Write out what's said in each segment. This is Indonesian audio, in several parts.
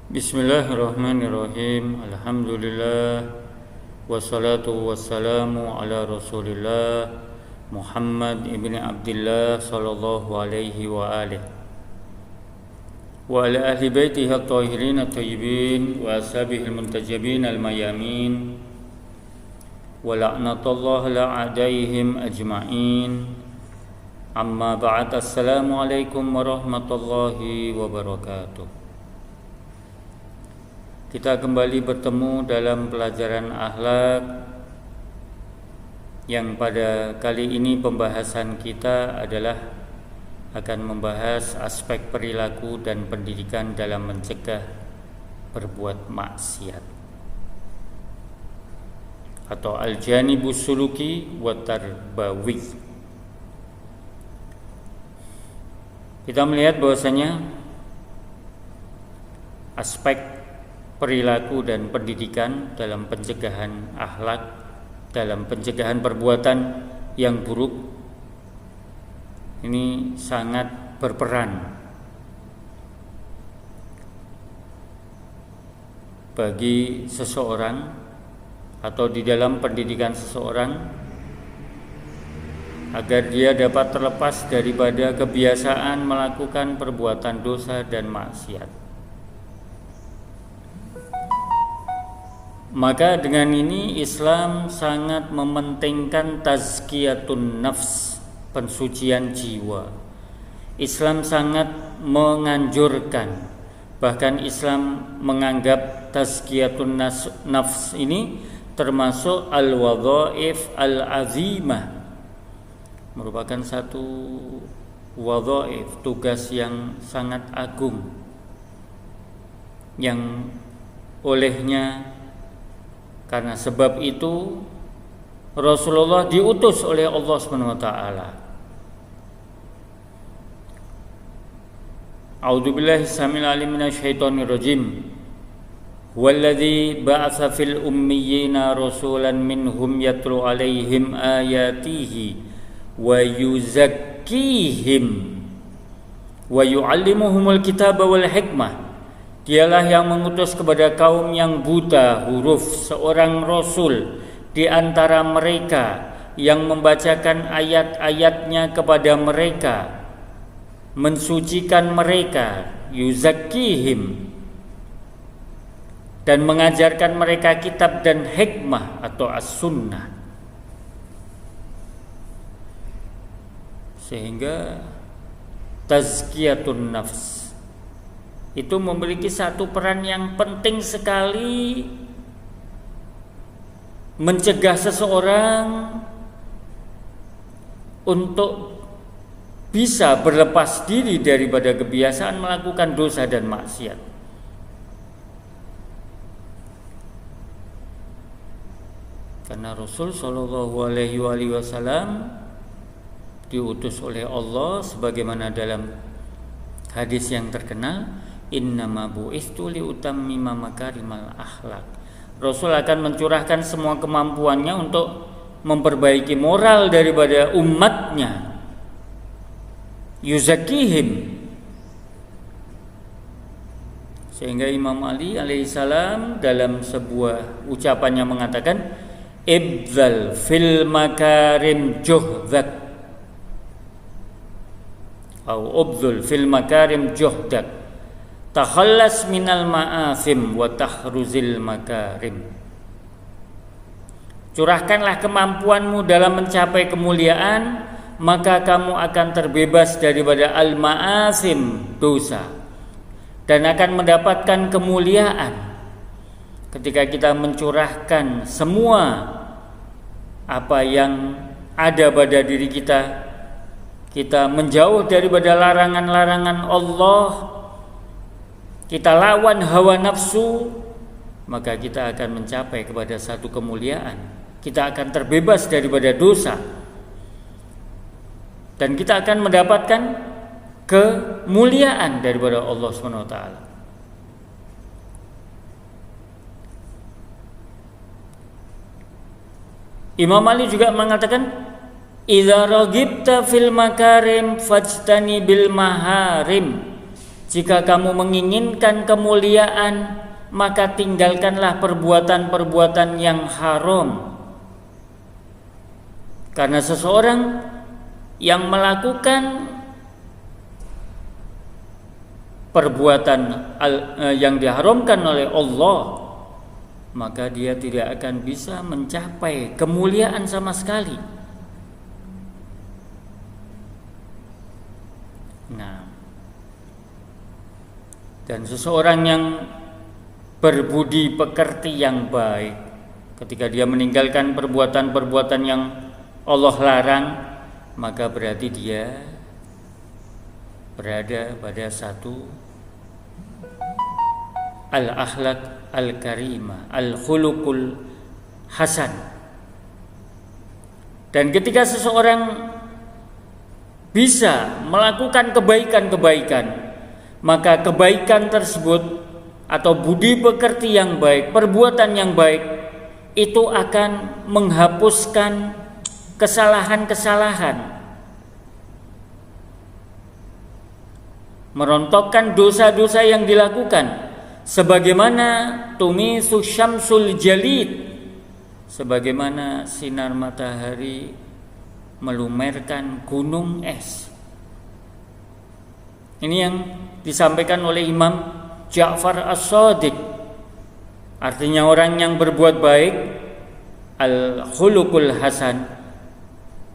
Bismillahirrahmanirrahim. Alhamdulillah. Wassalatu wassalamu ala Rasulillah Muhammad ibn Abdullah sallallahu alaihi wa alihi wa ala ahli baitihi at-tahirin at-tayyibin wa ashabihi al-muntajabin al-mayamin wa la'natullahi la'adaihim ajma'in. Amma ba'd. Assalamu alaikum warahmatullahi wabarakatuh. Kita kembali bertemu dalam pelajaran akhlak yang pada kali ini pembahasan kita adalah akan membahas aspek perilaku dan pendidikan dalam mencegah berbuat maksiat atau al-janibus suluki wa tarbawi. Kita melihat bahwasanya aspek perilaku dan pendidikan dalam pencegahan akhlak, dalam pencegahan perbuatan yang buruk ini sangat berperan bagi seseorang atau di dalam pendidikan seseorang agar dia dapat terlepas daripada kebiasaan melakukan perbuatan dosa dan maksiat. Maka dengan ini Islam sangat mementingkan tazkiyatun nafs, pensucian jiwa. Islam sangat menganjurkan, bahkan Islam menganggap tazkiyatun nafs ini termasuk al-wadhaif al-azimah, merupakan satu wadhaif, tugas yang sangat agung, yang olehnya, karena sebab itu Rasulullah diutus oleh Allah Subhanahu wa taala. A'udzubillahi samil alim minasyaitonir rajim. Walladzi ba'atsa fil ummiyina rasulan minhum yatlu 'alaihim ayatihi wa yuzakkihim wa yu'allimuhumul kitaba wal hikmah. Dialah yang mengutus kepada kaum yang buta huruf seorang rasul di antara mereka yang membacakan ayat-ayatnya kepada mereka, mensucikan mereka, yuzakkihim, dan mengajarkan mereka kitab dan hikmah atau as-sunnah. Sehingga tazkiyatun nafs itu memiliki satu peran yang penting sekali mencegah seseorang untuk bisa berlepas diri daripada kebiasaan melakukan dosa dan maksiat. Karena Rasul Shallallahu Alaihi Wasallam diutus oleh Allah sebagaimana dalam hadis yang terkenal, innama bu'istu liutammima makarimal akhlak. Rasul akan mencurahkan semua kemampuannya untuk memperbaiki moral daripada umatnya. Yuzakihim. Sehingga Imam Ali alaihissalam dalam sebuah ucapannya mengatakan, ibdzal fil makarim juhdak atau ubdzul fil makarim juhdak takhallas minal ma'athim wa tahruzil makarim. Curahkanlah kemampuanmu dalam mencapai kemuliaan, maka kamu akan terbebas daripada al-ma'athim, dosa, dan akan mendapatkan kemuliaan. Ketika kita mencurahkan semua apa yang ada pada diri kita, kita menjauh daripada larangan-larangan Allah, kita lawan hawa nafsu, maka kita akan mencapai kepada satu kemuliaan. Kita akan terbebas daripada dosa, dan kita akan mendapatkan kemuliaan daripada Allah Subhanahu wa taala. Imam Ali juga mengatakan, idza raghibta fil makarim fajtani bil maharim. Jika kamu menginginkan kemuliaan, maka tinggalkanlah perbuatan-perbuatan yang haram. Karena seseorang yang melakukan perbuatan yang diharamkan oleh Allah, maka dia tidak akan bisa mencapai kemuliaan sama sekali. Nah, dan seseorang yang berbudi pekerti yang baik, ketika dia meninggalkan perbuatan-perbuatan yang Allah larang, maka berarti dia berada pada satu al-akhlaq al-karimah, al-khuluqul hasan. Dan ketika seseorang bisa melakukan kebaikan-kebaikan, maka kebaikan tersebut atau budi pekerti yang baik, perbuatan yang baik itu akan menghapuskan kesalahan-kesalahan, merontokkan dosa-dosa yang dilakukan, sebagaimana tumisu syamsul jalid, sebagaimana sinar matahari melumerkan gunung es. Ini yang disampaikan oleh Imam Ja'far As-Shadiq. Artinya orang yang berbuat baik, al-khuluqul hasan,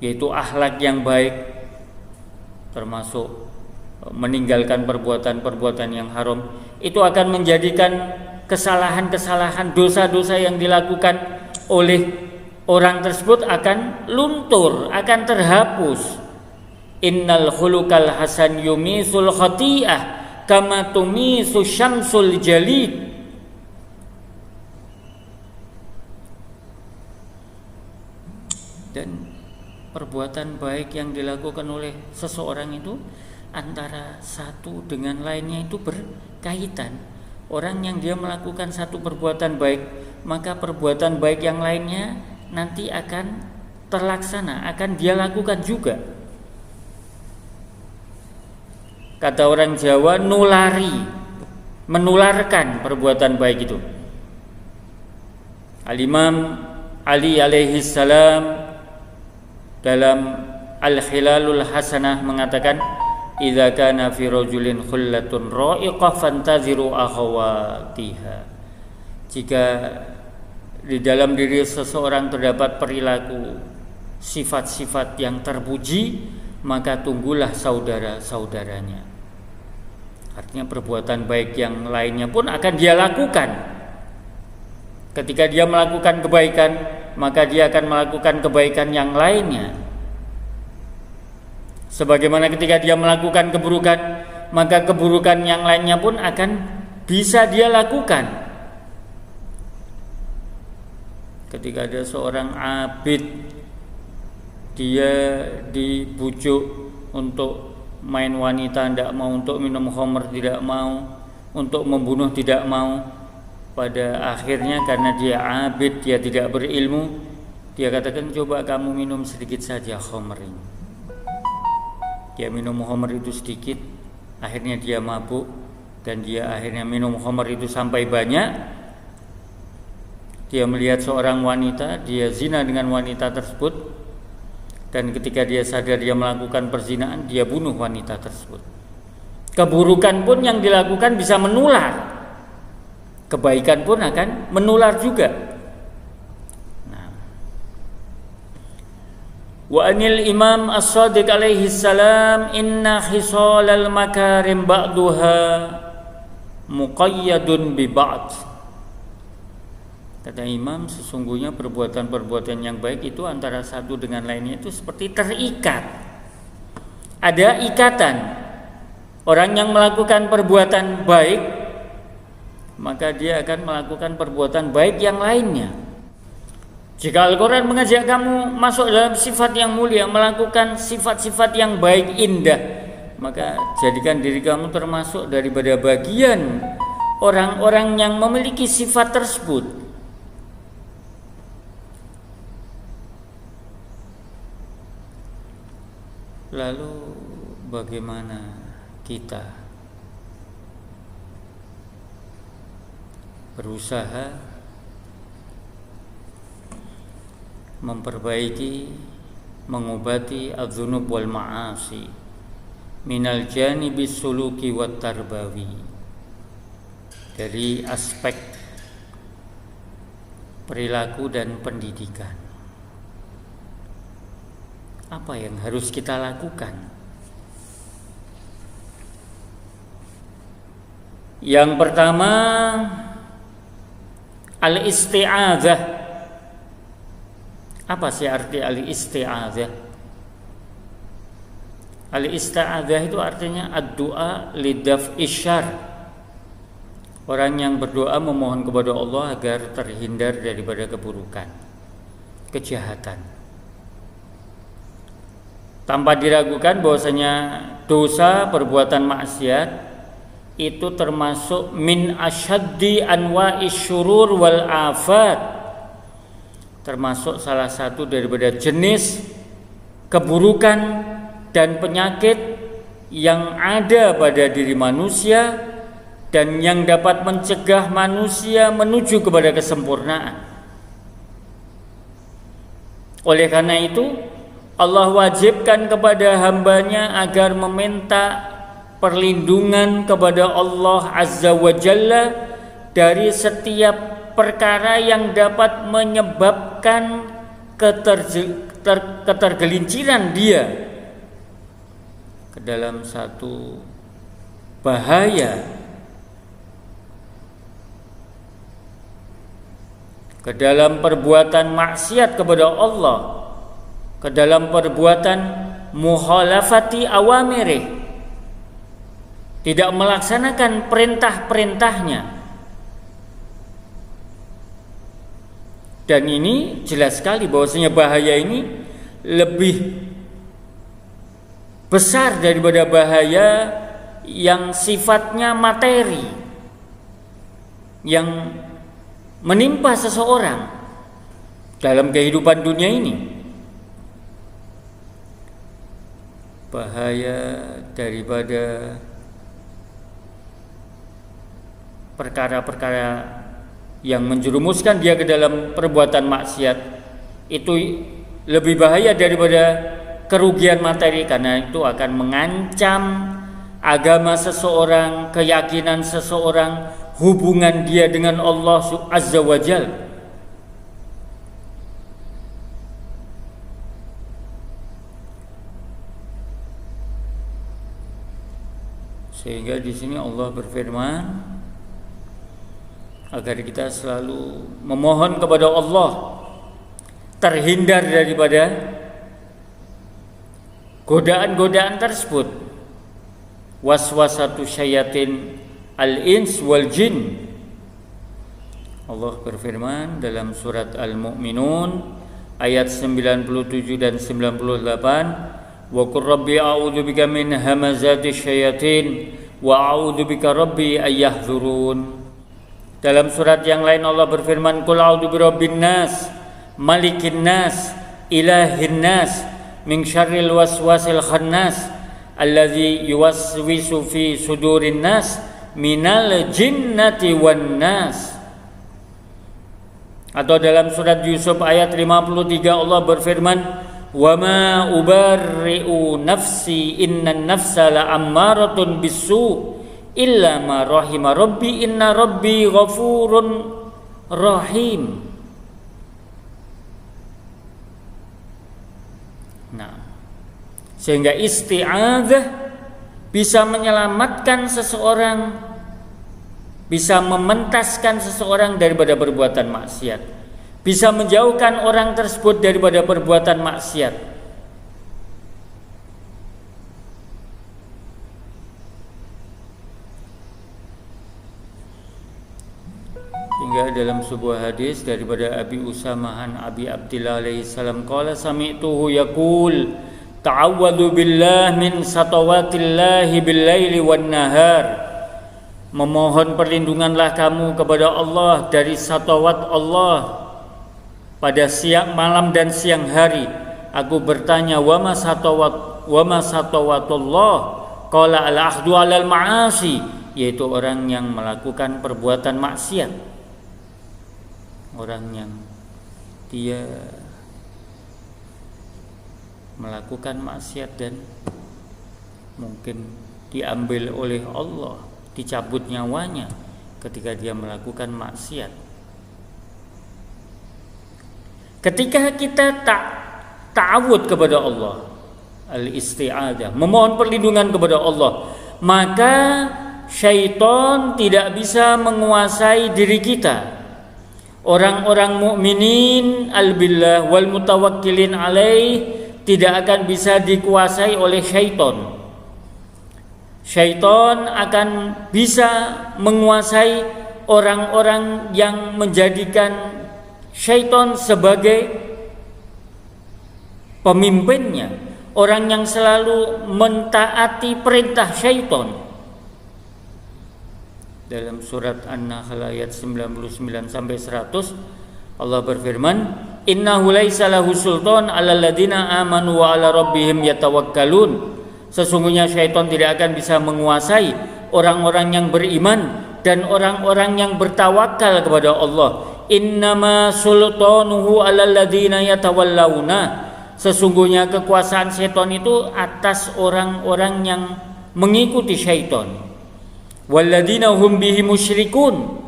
yaitu akhlak yang baik, termasuk meninggalkan perbuatan-perbuatan yang haram, itu akan menjadikan kesalahan-kesalahan, dosa-dosa yang dilakukan oleh orang tersebut akan luntur, akan terhapus. Innal khuluqal hasan yumisul khati'ah kama tumisu syamsul jalid. Dan perbuatan baik yang dilakukan oleh seseorang itu antara satu dengan lainnya itu berkaitan. Orang yang dia melakukan satu perbuatan baik, maka perbuatan baik yang lainnya nanti akan terlaksana, akan dia lakukan juga. Kata orang Jawa, nulari, menularkan perbuatan baik itu. Al-Imam Ali alaihi salam dalam Al-Hilalul Hasanah mengatakan, idza kana fi rajulin khullatun ra'iqah fantaziru akhawatiha. Jika di dalam diri seseorang terdapat perilaku sifat-sifat yang terpuji, maka tunggulah saudara-saudaranya. Artinya perbuatan baik yang lainnya pun akan dia lakukan. Ketika dia melakukan kebaikan, maka dia akan melakukan kebaikan yang lainnya. Sebagaimana ketika dia melakukan keburukan, maka keburukan yang lainnya pun akan bisa dia lakukan. Ketika ada seorang abid, dia dibujuk untuk main wanita, tidak mau, untuk minum khamr tidak mau, untuk membunuh tidak mau. Pada akhirnya karena dia abid, dia tidak berilmu, dia katakan, coba kamu minum sedikit saja khamr ini. Dia minum khamr itu sedikit, akhirnya dia mabuk, dan dia akhirnya minum khamr itu sampai banyak. Dia melihat seorang wanita, dia zina dengan wanita tersebut, dan ketika dia sadar dia melakukan perzinaan, dia bunuh wanita tersebut. Keburukan pun yang dilakukan bisa menular, kebaikan pun akan menular juga. Wa anil Imam As-Shadiq alaihi salam, inna khisalal makarim ba'duha muqayyadun bi ba'd. Kata Imam, sesungguhnya perbuatan-perbuatan yang baik itu antara satu dengan lainnya itu seperti terikat. Ada ikatan. Orang yang melakukan perbuatan baik, maka dia akan melakukan perbuatan baik yang lainnya. Jika Al-Quran mengajak kamu masuk dalam sifat yang mulia, melakukan sifat-sifat yang baik, indah, maka jadikan diri kamu termasuk daripada bagian orang-orang yang memiliki sifat tersebut. Lalu bagaimana kita berusaha memperbaiki, mengobati adzunub wal ma'asi minal janibis suluki wat tarbawi, dari aspek perilaku dan pendidikan. Apa yang harus kita lakukan? Yang pertama, al-isti'adzah. Apa sih arti al-isti'adzah? Al-isti'adzah itu artinya ad-du'a lidaf'i syarr. Orang yang berdoa memohon kepada Allah agar terhindar daripada keburukan, kejahatan. Tanpa diragukan bahwasanya dosa, perbuatan maksiat itu termasuk min asyaddi anwa'is syurur wal afat, termasuk salah satu daripada jenis keburukan dan penyakit yang ada pada diri manusia dan yang dapat mencegah manusia menuju kepada kesempurnaan. Oleh karena itu, Allah wajibkan kepada hambanya agar meminta perlindungan kepada Allah Azza wa Jalla dari setiap perkara yang dapat menyebabkan ketergelinciran dia ke dalam satu bahaya, ke dalam perbuatan maksiat kepada Allah, ke dalam perbuatan mukhalafati awamirih, tidak melaksanakan perintah-perintahnya. Dan ini jelas sekali bahwasanya bahaya ini lebih besar daripada bahaya yang sifatnya materi, yang menimpa seseorang dalam kehidupan dunia ini. Bahaya daripada perkara-perkara yang menjerumuskan dia ke dalam perbuatan maksiat itu lebih bahaya daripada kerugian materi, karena itu akan mengancam agama seseorang, keyakinan seseorang, hubungan dia dengan Allah Azza wa Jalla. Sehingga di sini Allah berfirman agar kita selalu memohon kepada Allah terhindar daripada godaan-godaan tersebut, waswasatu syayatin al-ins wal jin. Allah berfirman dalam surat Al-Mu'minun ayat 97 dan 98, wa qur rabbi a'udzubika min hamazati syayatin wa a'udzubika rabbi ayyahdzurun. Dalam surat yang lain Allah berfirman, qul a'udzu birabbin nas malikin nas ilahin nas min syarril waswasil khannas allazi yuwaswisu fi sudurin nas minal jinnati wan nas. Atau dalam surat Yusuf ayat 53 Allah berfirman, wa ma ubarri'u nafsi innan nafsa la'ammaratun bisu illa ma rahima rabbi inna rabbi ghafurun rahim. Nah, sehingga isti'adzah bisa menyelamatkan seseorang, bisa mementaskan seseorang daripada perbuatan maksiat, bisa menjauhkan orang tersebut daripada perbuatan maksiat. Hingga dalam sebuah hadis daripada Abi Usamahan Abi Abdillah alaihi salam qala sami'tuhu yaqul ta'awwadhu billah min satawatillahi bil-laili wan-nahar. Memohon perlindunganlah kamu kepada Allah dari satawat Allah pada siang malam dan siang hari. Aku bertanya, wa ma satawatullah? Qala al-ahdu 'alal ma'asi, yaitu orang yang melakukan perbuatan maksiat. orang yang dia melakukan maksiat dan mungkin diambil oleh Allah, dicabut nyawanya ketika dia melakukan maksiat. Ketika kita ta'awud kepada Allah, al-isti'adah, memohon perlindungan kepada Allah, maka syaitan tidak bisa menguasai diri kita. Orang-orang mukminin al-billah wal mutawakkilin alaih tidak akan bisa dikuasai oleh syaitan. Syaitan akan bisa menguasai orang-orang yang menjadikan syaitan sebagai pemimpinnya, orang yang selalu mentaati perintah syaitan. Dalam surat An-Nahl ayat 99 sampai 100 Allah berfirman, "Innahu laisa lahu sultan 'alal ladzina amanu wa 'ala rabbihim yatawakkalun." Sesungguhnya syaitan tidak akan bisa menguasai orang-orang yang beriman dan orang-orang yang bertawakal kepada Allah. Innama sultanuhu 'alal ladzina yatawallawna. Sesungguhnya kekuasaan syaitan itu atas orang-orang yang mengikuti syaitan. Walladzina hum bihi musyrikun.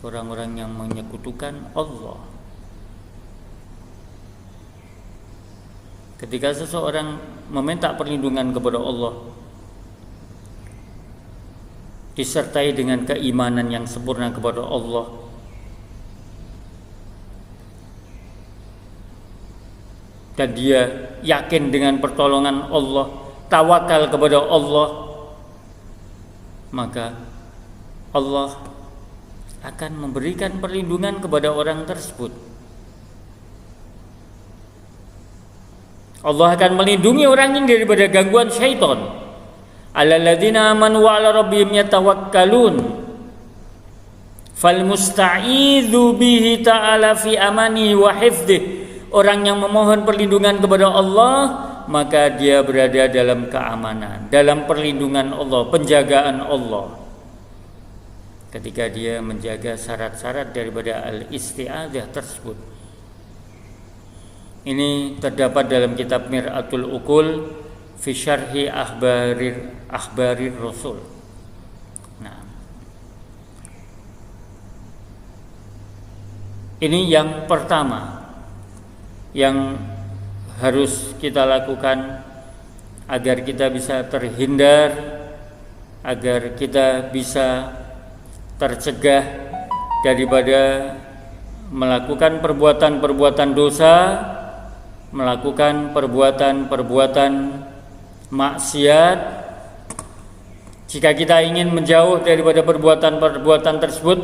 Orang-orang yang menyekutukan Allah. Ketika seseorang meminta perlindungan kepada Allah disertai dengan keimanan yang sempurna kepada Allah, dan dia yakin dengan pertolongan Allah, tawakal kepada Allah, maka Allah akan memberikan perlindungan kepada orang tersebut. Allah akan melindungi orang ini daripada gangguan syaitan. Alladzina amanu wa 'ala rabbihim yatawakkalun. Fal musta'idzu bihi ta'ala fi amani wa hifdzih. Orang yang memohon perlindungan kepada Allah, maka dia berada dalam keamanan, dalam perlindungan Allah, penjagaan Allah. Ketika dia menjaga syarat-syarat daripada al-isti'adzah tersebut. Ini terdapat dalam kitab Mir'atul Uqul fi syarhi akhbarir Rasul. Nah, ini yang pertama yang harus kita lakukan agar kita bisa terhindar, agar kita bisa tercegah daripada melakukan perbuatan-perbuatan dosa, melakukan perbuatan-perbuatan maksiat. Jika kita ingin menjauh daripada perbuatan-perbuatan tersebut,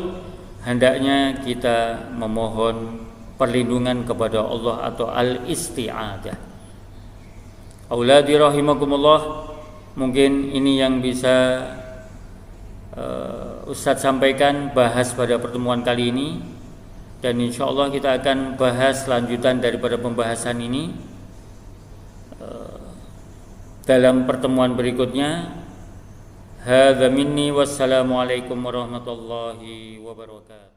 hendaknya kita memohon perlindungan kepada Allah atau al-isti'adzah. Auladi rahimakumullah, mungkin ini yang bisa Ustadz sampaikan, bahas pada pertemuan kali ini, dan insyaallah kita akan bahas lanjutan daripada pembahasan ini dalam pertemuan berikutnya. Hadza minni, wassalamualaikum warahmatullahi wabarakatuh.